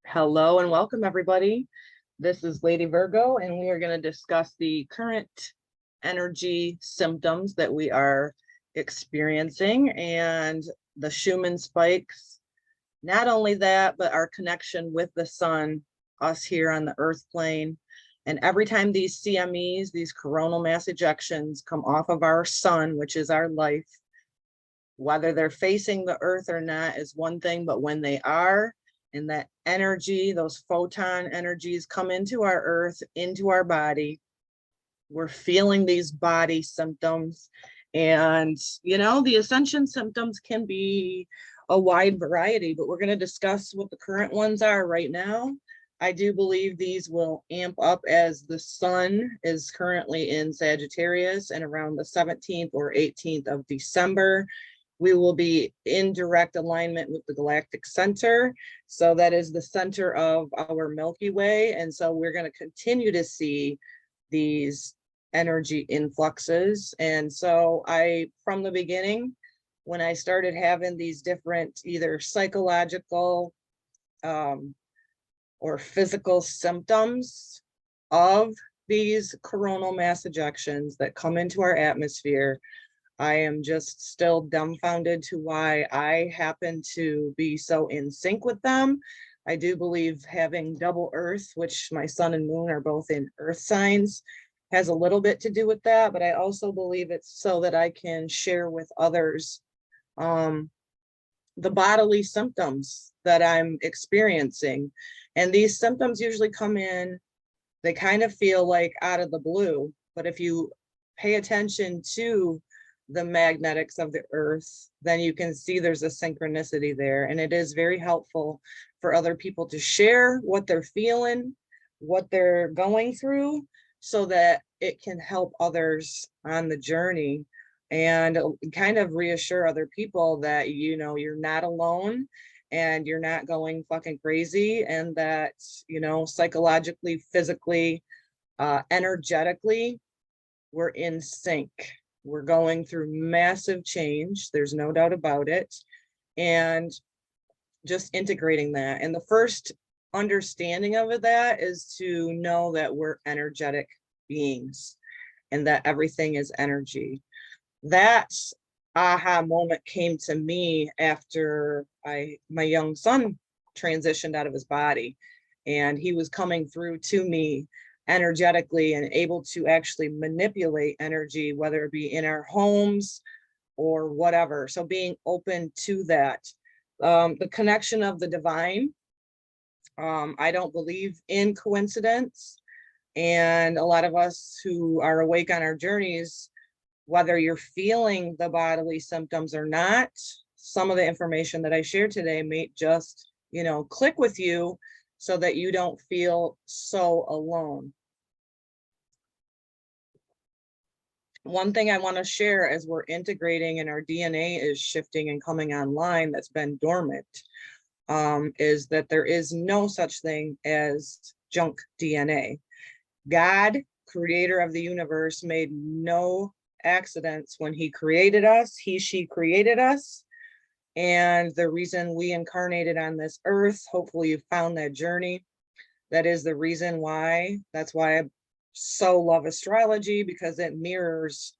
Hello and welcome, everybody. This is Lady Virgo, and we are going to discuss the current energy symptoms that we are experiencing and the Schumann spikes. Not only that, but our connection with the sun, us here on the earth plane. And every time these CMEs, these coronal mass ejections, come off of our sun, which is our life, whether they're facing the earth or not is one thing, but when they are, and that energy, those photon energies come into our earth, into our body, we're feeling these body symptoms. And, the ascension symptoms can be a wide variety, but we're going to discuss what the current ones are right now. I do believe these will amp up as the sun is currently in Sagittarius, and around the 17th or 18th of December, we will be in direct alignment with the galactic center. So that is the center of our Milky Way. And so we're going to continue to see these energy influxes. And so from the beginning, when I started having these different either psychological or physical symptoms of these coronal mass ejections that come into our atmosphere, I am just still dumbfounded to why I happen to be so in sync with them. I do believe having double earth, which my sun and moon are both in earth signs, has a little bit to do with that, but I also believe it's so that I can share with others the bodily symptoms that I'm experiencing. And these symptoms usually come in, they kind of feel like out of the blue, but if you pay attention to the magnetics of the earth, then you can see there's a synchronicity there. And it is very helpful for other people to share what they're feeling, what they're going through, so that it can help others on the journey and kind of reassure other people that, you're not alone and you're not going fucking crazy, and that, psychologically, physically, energetically, we're in sync. We're going through massive change. There's no doubt about it. And just integrating that. And the first understanding of that is to know that we're energetic beings and that everything is energy. That aha moment came to me after my young son transitioned out of his body, and he was coming through to me energetically and able to actually manipulate energy, whether it be in our homes or whatever. So being open to that, the connection of the divine. I don't believe in coincidence. And a lot of us who are awake on our journeys, whether you're feeling the bodily symptoms or not, some of the information that I shared today may just, click with you, so that you don't feel so alone. One thing I want to share as we're integrating and our DNA is shifting and coming online that's been dormant, is that there is no such thing as junk DNA. God, creator of the universe, made no accidents when he created us. She created us. And the reason we incarnated on this earth, hopefully you found that journey. That is the reason why. That's why I so love astrology, because it mirrors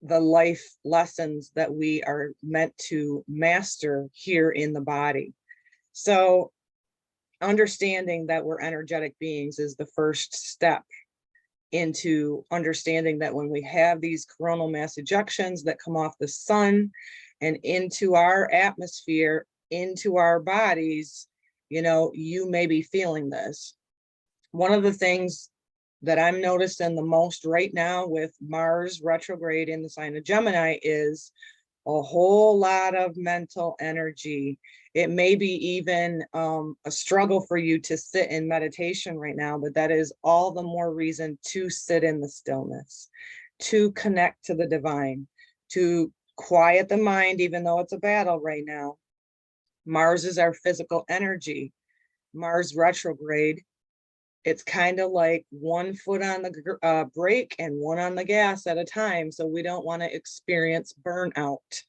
the life lessons that we are meant to master here in the body. So understanding that we're energetic beings is the first step into understanding that when we have these coronal mass ejections that come off the sun and into our atmosphere, into our bodies, you may be feeling this. One of the things that I'm noticing the most right now with Mars retrograde in the sign of Gemini is a whole lot of mental energy. It may be even a struggle for you to sit in meditation right now, but that is all the more reason to sit in the stillness, to connect to the divine, to quiet the mind, even though it's a battle right now. Mars is our physical energy. Mars retrograde, it's kind of like one foot on the brake and one on the gas at a time. So we don't want to experience burnout.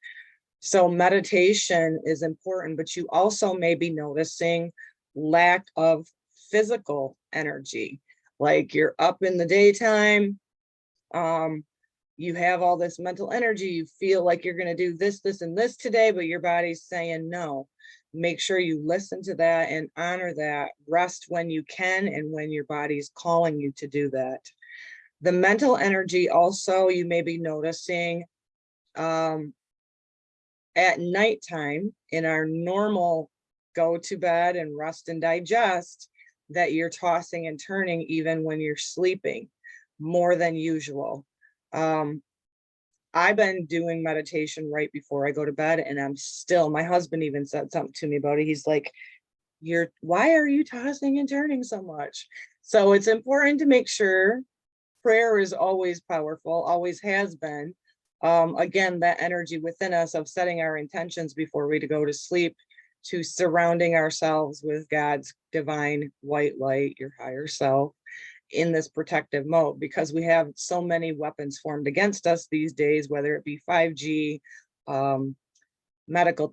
So meditation is important, but you also may be noticing lack of physical energy. Like you're up in the daytime, you have all this mental energy, you feel like you're going to do this, this, and this today, but your body's saying no. Make sure you listen to that and honor that. Rest when you can and when your body's calling you to do that. The mental energy also, you may be noticing at nighttime in our normal go to bed and rest and digest, that you're tossing and turning even when you're sleeping more than usual. I've been doing meditation right before I go to bed, and I'm still, my husband even said something to me about it. He's like, why are you tossing and turning so much? So it's important to make sure prayer is always powerful, always has been. Again, that energy within us of setting our intentions before we go to sleep, to surrounding ourselves with God's divine white light, your higher self, in this protective mode, because we have so many weapons formed against us these days, whether it be 5G, medical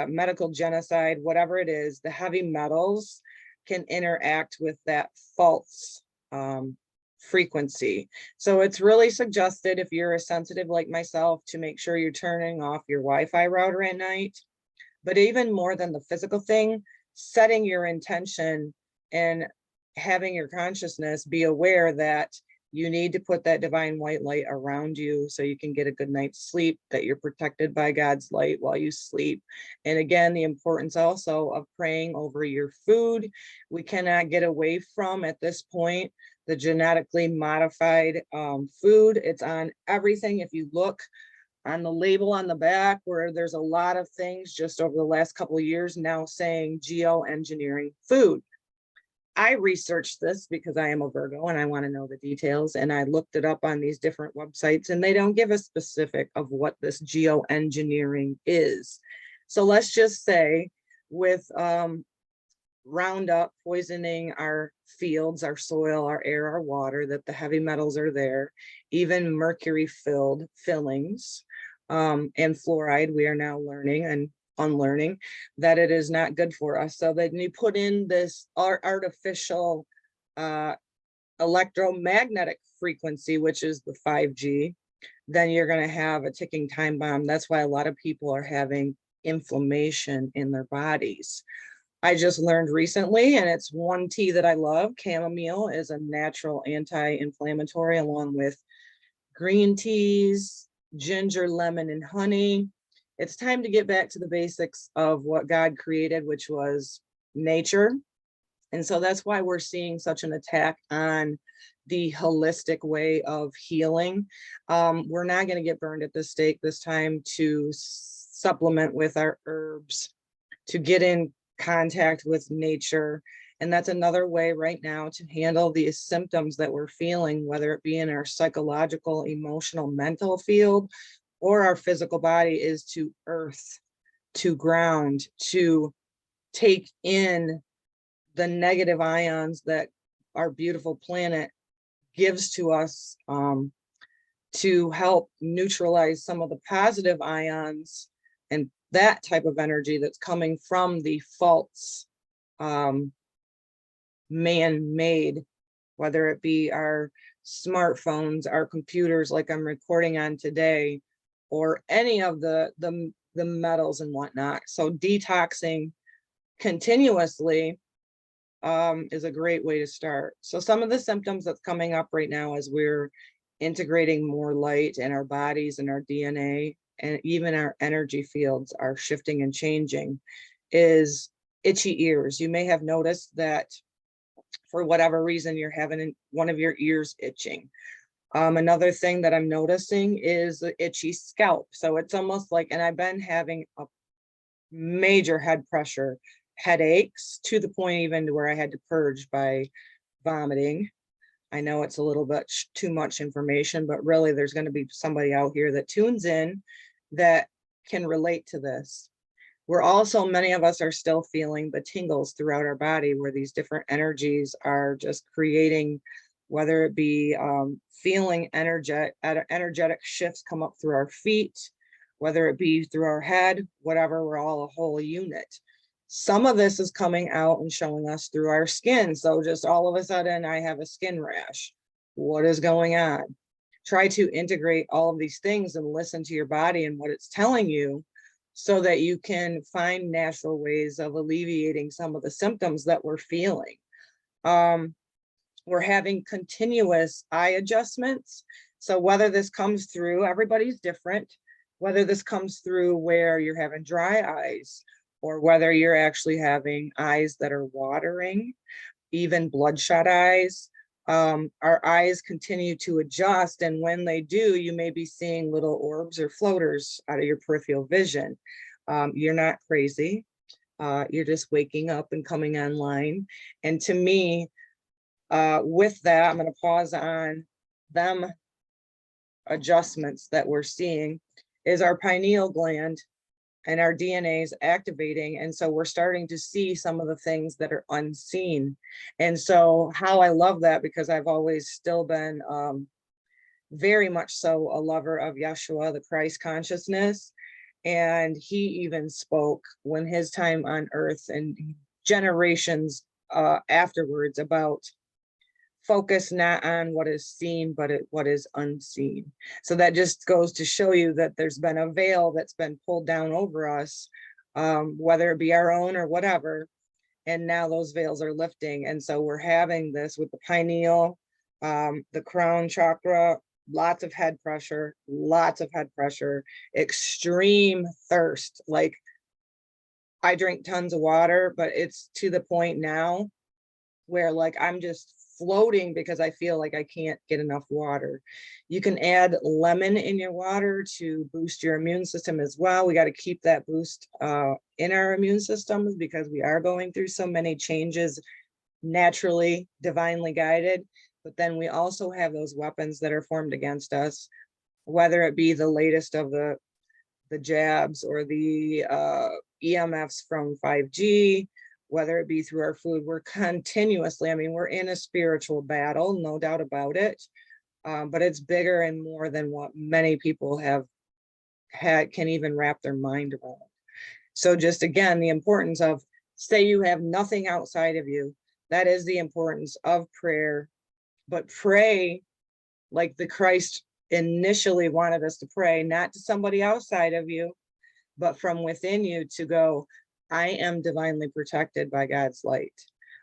medical genocide, whatever it is. The heavy metals can interact with that false frequency. So it's really suggested, if you're a sensitive like myself, to make sure you're turning off your Wi-Fi router at night. But even more than the physical thing, setting your intention and having your consciousness be aware that you need to put that divine white light around you so you can get a good night's sleep, that you're protected by God's light while you sleep. And again, the importance also of praying over your food. We cannot get away from, at this point, the genetically modified food. It's on everything. If you look on the label on the back, where there's a lot of things just over the last couple of years now saying geoengineering food. I researched this because I am a Virgo and I want to know the details, and I looked it up on these different websites, and they don't give a specific of what this geoengineering is. So let's just say with Roundup poisoning our fields, our soil, our air, our water, that the heavy metals are there, even mercury filled fillings, and fluoride, we are now learning and unlearning that it is not good for us. So then you put in this artificial electromagnetic frequency, which is the 5G, then you're going to have a ticking time bomb. That's why a lot of people are having inflammation in their bodies. I just learned recently, and it's one tea that I love, chamomile is a natural anti-inflammatory, along with green teas, ginger, lemon, and honey. It's time to get back to the basics of what God created, which was nature. And so that's why we're seeing such an attack on the holistic way of healing. We're not going to get burned at the stake this time to supplement with our herbs, to get in contact with nature. And that's another way right now to handle these symptoms that we're feeling, whether it be in our psychological, emotional, mental field, or our physical body, is to earth, to ground, to take in the negative ions that our beautiful planet gives to us, to help neutralize some of the positive ions and that type of energy that's coming from the false man-made, whether it be our smartphones, our computers like I'm recording on today, or any of the metals and whatnot. So detoxing continuously is a great way to start. So some of the symptoms that's coming up right now as we're integrating more light in our bodies and our DNA, and even our energy fields are shifting and changing, is itchy ears. You may have noticed that for whatever reason you're having one of your ears itching. Another thing that I'm noticing is the itchy scalp. So it's almost like, and I've been having a major head pressure, headaches, to the point even to where I had to purge by vomiting. I know it's a little bit too much information, but really there's going to be somebody out here that tunes in that can relate to this. We're also, many of us are still feeling the tingles throughout our body, where these different energies are just creating, whether it be feeling energetic shifts come up through our feet, whether it be through our head, whatever, we're all a whole unit. Some of this is coming out and showing us through our skin. So just all of a sudden I have a skin rash. What is going on? Try to integrate all of these things and listen to your body and what it's telling you so that you can find natural ways of alleviating some of the symptoms that we're feeling. We're having continuous eye adjustments. So whether this comes through, everybody's different, whether this comes through where you're having dry eyes or whether you're actually having eyes that are watering, even bloodshot eyes. Our eyes continue to adjust, and when they do, you may be seeing little orbs or floaters out of your peripheral vision. You're not crazy. You're just waking up and coming online. And to me, with that, I'm going to pause on them adjustments that we're seeing is our pineal gland and our DNA is activating. And so we're starting to see some of the things that are unseen. And so how I love that, because I've always still been very much so a lover of Yeshua, the Christ consciousness. And he even spoke when his time on earth and generations afterwards about focus not on what is seen, but what is unseen. So that just goes to show you that there's been a veil that's been pulled down over us, whether it be our own or whatever. And now those veils are lifting. And so we're having this with the pineal, the crown chakra, lots of head pressure, extreme thirst. Like I drink tons of water, but it's to the point now where like I'm just floating because I feel like I can't get enough water. You can add lemon in your water to boost your immune system as well. We got to keep that boost in our immune systems because we are going through so many changes naturally, divinely guided. But then we also have those weapons that are formed against us, whether it be the latest of the jabs or the EMFs from 5G, whether it be through our food. We're continuously, I mean, we're in a spiritual battle, no doubt about it. But it's bigger and more than what many people can even wrap their mind around. So just again, the importance of, say you have nothing outside of you, that is the importance of prayer. But pray like the Christ initially wanted us to pray, not to somebody outside of you, but from within you to go, I am divinely protected by God's light.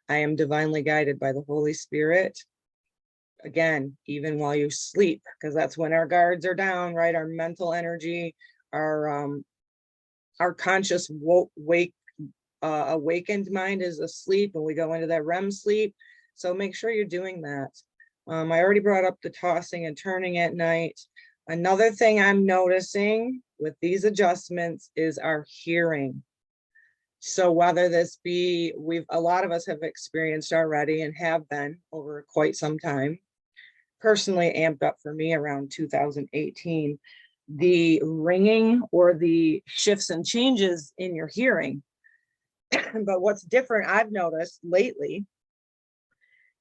I am divinely guided by the Holy Spirit. Again, even while you sleep, because that's when our guards are down, right? Our mental energy, our conscious awakened mind is asleep, and we go into that REM sleep. So make sure you're doing that. I already brought up the tossing and turning at night. Another thing I'm noticing with these adjustments is our hearing. So whether this be, a lot of us have experienced already and have been over quite some time, personally amped up for me around 2018, the ringing or the shifts and changes in your hearing. But what's different I've noticed lately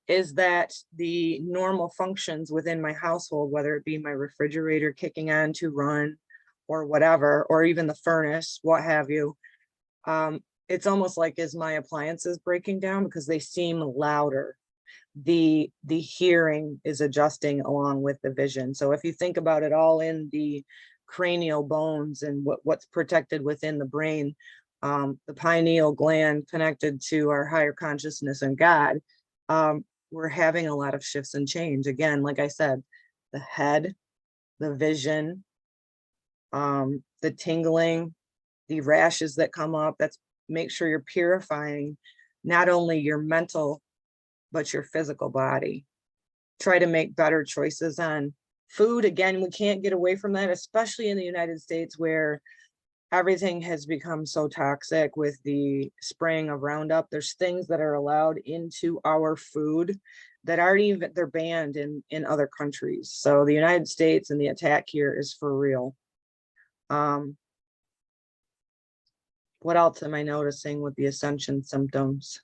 is that the normal functions within my household, whether it be my refrigerator kicking on to run or whatever, or even the furnace, what have you, it's almost like is my appliances breaking down because they seem louder. The hearing is adjusting along with the vision. So if you think about it all in the cranial bones and what's protected within the brain, the pineal gland connected to our higher consciousness and God, we're having a lot of shifts and change. Again, like I said, the head, the vision, the tingling, the rashes that come up. That's make sure you're purifying not only your mental, but your physical body. Try to make better choices on food. Again, we can't get away from that, especially in the United States where everything has become so toxic with the spraying of Roundup. There's things that are allowed into our food that aren't even, they're banned in other countries. So the United States and the attack here is for real. What else am I noticing with the Ascension symptoms?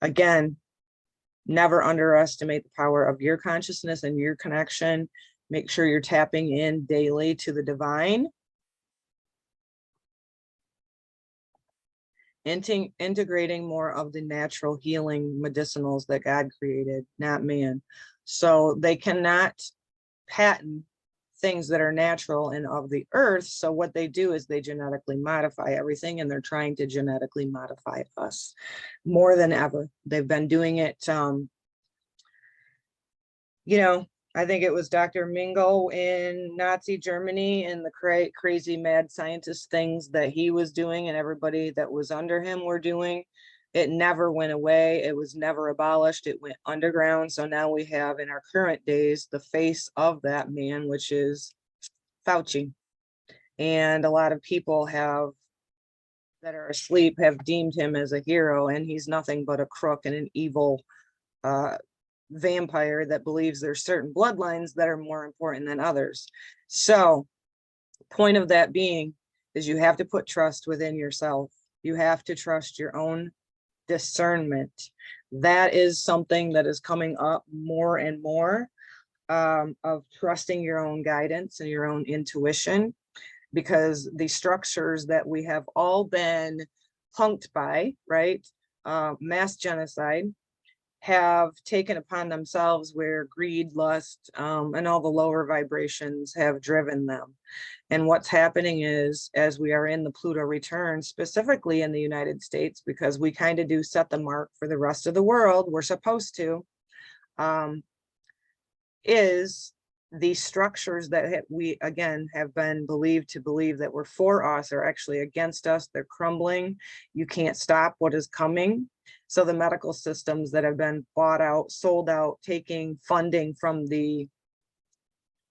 Again, never underestimate the power of your consciousness and your connection. Make sure you're tapping in daily to the divine. integrating more of the natural healing medicinals that God created, not man. So they cannot patent things that are natural and of the earth. So what they do is they genetically modify everything, and they're trying to genetically modify us more than ever. They've been doing it, you know, I think it was Dr. Mingo in Nazi Germany and the crazy mad scientist things that he was doing and everybody that was under him were doing. It never went away. It was never abolished. It went underground. So now we have in our current days the face of that man, which is Fauci. And a lot of people that are asleep have deemed him as a hero, and he's nothing but a crook and an evil vampire that believes there's certain bloodlines that are more important than others. So point of that being is you have to put trust within yourself. You have to trust your own discernment. That is something that is coming up more and more, of trusting your own guidance and your own intuition, because the structures that we have all been punked by, right? Mass genocide, have taken upon themselves where greed, lust, and all the lower vibrations have driven them. And what's happening is, as we are in the Pluto return, specifically in the United States, because we kind of do set the mark for the rest of the world, we're supposed to, is these structures that we, again, have been believed to believe that were for us are actually against us. They're crumbling. You can't stop what is coming. So the medical systems that have been bought out, sold out, taking funding from the,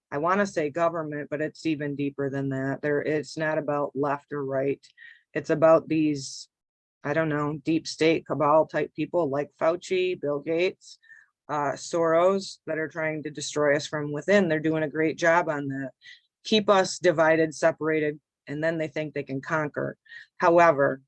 I want to say government, but it's even deeper than that. It's not about left or right. It's about these, I don't know, deep state cabal type people like Fauci, Bill Gates, Soros, that are trying to destroy us from within. They're doing a great job on that. Keep us divided, separated, and then they think they can conquer. However,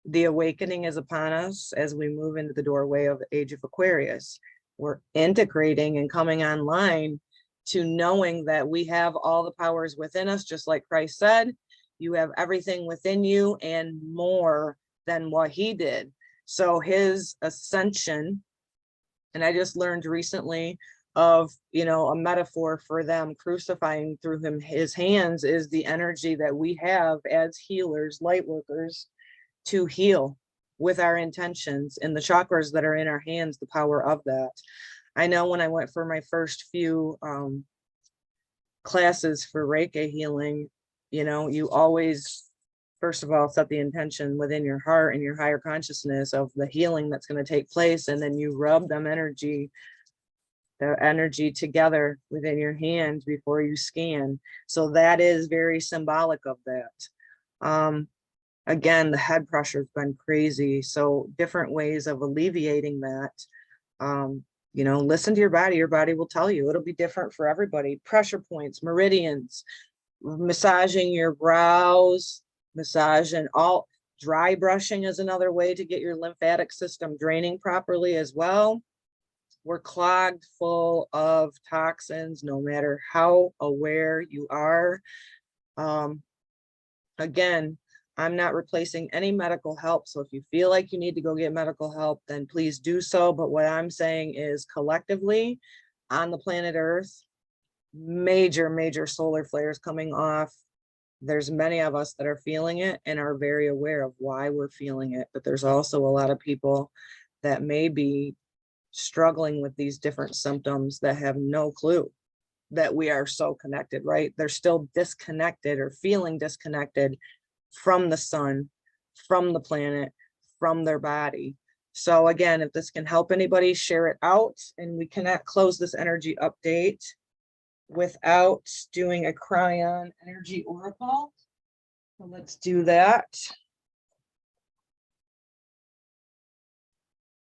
the awakening is upon us as we move into the doorway of the age of Aquarius. We're integrating and coming online to knowing that we have all the powers within us, just like Christ said, you have everything within you and more than what he did. So his ascension, and I just learned recently of, a metaphor for them crucifying through his hands is the energy that we have as healers, light workers, to heal with our intentions and the chakras that are in our hands, the power of that. I know when I went for my first few classes for Reiki healing, you always, first of all, set the intention within your heart and your higher consciousness of the healing that's going to take place. And then you rub the energy together within your hands before you scan. So that is very symbolic of that. Again, the head pressure has been crazy. So different ways of alleviating that. Listen to your body. Your body will tell you. It'll be different for everybody. Pressure points, meridians, massaging your brows, massaging all. Dry brushing is another way to get your lymphatic system draining properly as well. We're clogged full of toxins, no matter how aware you are. Again, I'm not replacing any medical help. So if you feel like you need to go get medical help, then please do so. But what I'm saying is collectively on the planet Earth, major solar flares coming off. There's many of us that are feeling it and are very aware of why we're feeling it. But there's also a lot of people that may be struggling with these different symptoms that have no clue that we are so connected, right? They're still disconnected or feeling disconnected from the sun, from the planet, from their body. So again, if this can help anybody, share it out. And we cannot close this energy update without doing a Cryon energy oracle. So let's do that.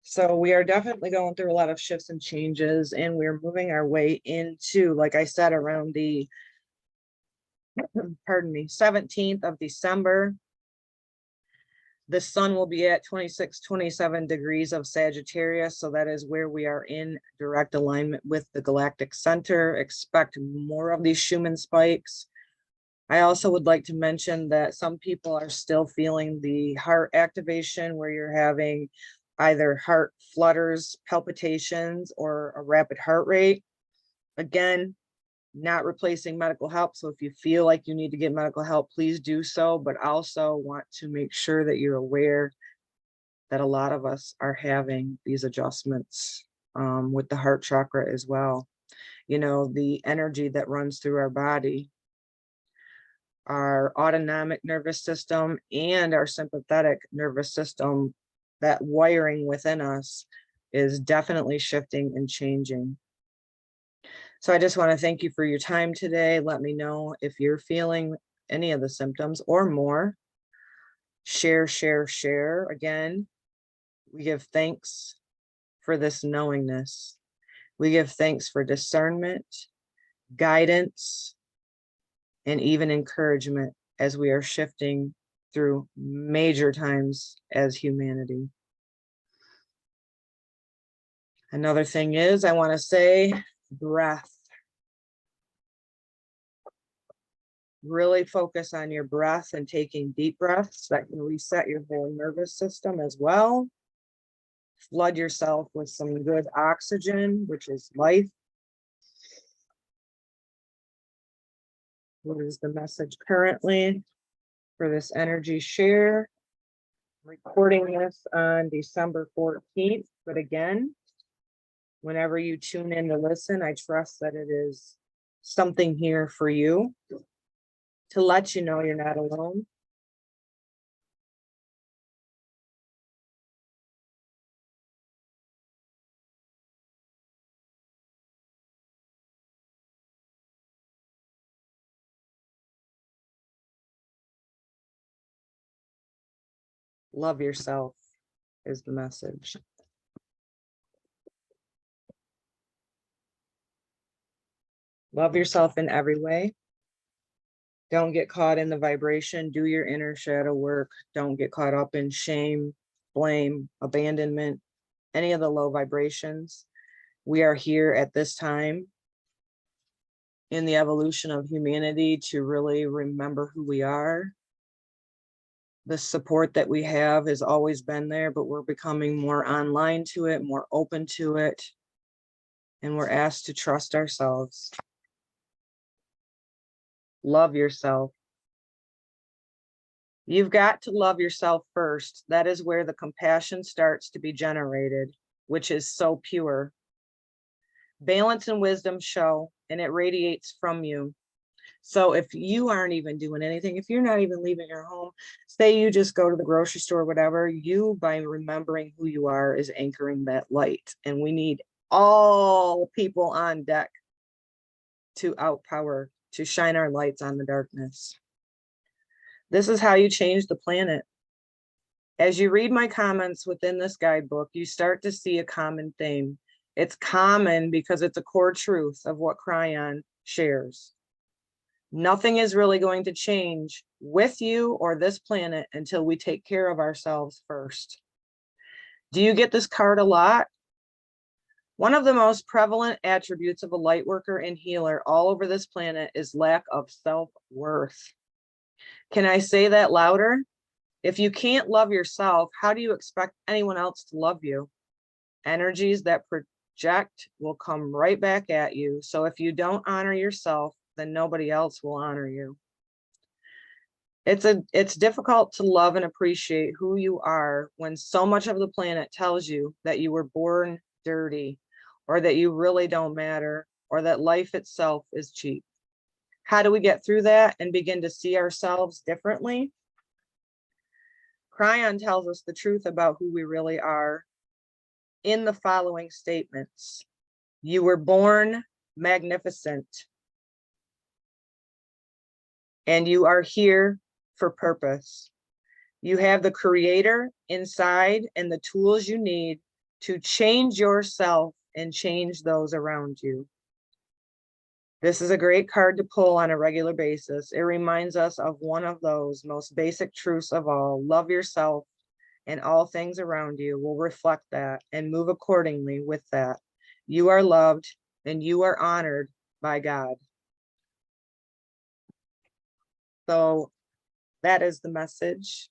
So we are definitely going through a lot of shifts and changes, and we're moving our way into, like I said, around the, 17th of December. The sun will be at 26-27 degrees of Sagittarius. So that is where we are in direct alignment with the galactic center. Expect more of these Schumann spikes. I also would like to mention that some people are still feeling the heart activation where you're having either heart flutters, palpitations, or a rapid heart rate. Again, not replacing medical help. So if you feel like you need to get medical help, please do so. But also want to make sure that you're aware that a lot of us are having these adjustments with the heart chakra as well. You know, the energy that runs through our body, our autonomic nervous system and our sympathetic nervous system, that wiring within us is definitely shifting and changing. So I just want to thank you for your time today. Let me know if you're feeling any of the symptoms or more. Share, share, share. Again, we give thanks for this knowingness. We give thanks for discernment, guidance, and even encouragement as we are shifting through major times as humanity. Another thing is, I want to say breath. Really focus on your breath and taking deep breaths. That can reset your whole nervous system as well. Flood yourself with some good oxygen, which is life. What is the message currently for this energy share? I'm recording this on December 14th, but again, whenever you tune in to listen, I trust that it is something here for you to let you know you're not alone. Love yourself is the message. Love yourself in every way. Don't get caught in the vibration. Do your inner shadow work. Don't get caught up in shame, blame, abandonment, any of the low vibrations. We are here at this time in the evolution of humanity to really remember who we are. The support that we have has always been there, but we're becoming more online to it, more open to it, and we're asked to trust ourselves. Love yourself. You've got to love yourself first. That is where the compassion starts to be generated, which is so pure. Balance and wisdom show, and it radiates from you. So if you aren't even doing anything, if you're not even leaving your home, say you just go to the grocery store, whatever, you, by remembering who you are, is anchoring that light. And we need all people on deck to outpower, to shine our lights on the darkness. This is how you change the planet. As you read my comments within this guidebook, you start to see a common theme. It's common because it's a core truth of what Cryon shares. Nothing is really going to change with you or this planet until we take care of ourselves first. Do you get this card a lot? One of the most prevalent attributes of a light worker and healer all over this planet is lack of self-worth. Can I say that louder? If you can't love yourself, how do you expect anyone else to love you? Energies that project will come right back at you. So if you don't honor yourself, then nobody else will honor you. It's difficult to love and appreciate who you are when so much of the planet tells you that you were born dirty, or that you really don't matter, or that life itself is cheap. How do we get through that and begin to see ourselves differently? Cryon tells us the truth about who we really are in the following statements. You were born magnificent, and you are here for purpose. You have the creator inside and the tools you need to change yourself and change those around you. This is a great card to pull on a regular basis. It reminds us of one of those most basic truths of all. Love yourself, and all things around you will reflect that and move accordingly with that. You are loved and you are honored by God. So that is the message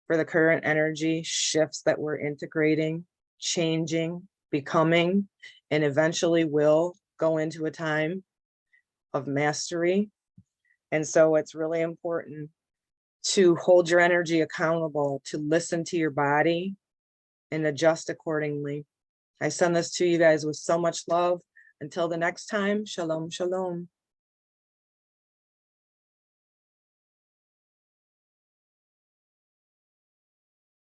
for the current energy shifts that we're integrating, changing, becoming, and eventually will go into a time of mastery. And so it's really important to hold your energy accountable, to listen to your body and adjust accordingly. I send this to you guys with so much love. Until the next time, shalom, shalom.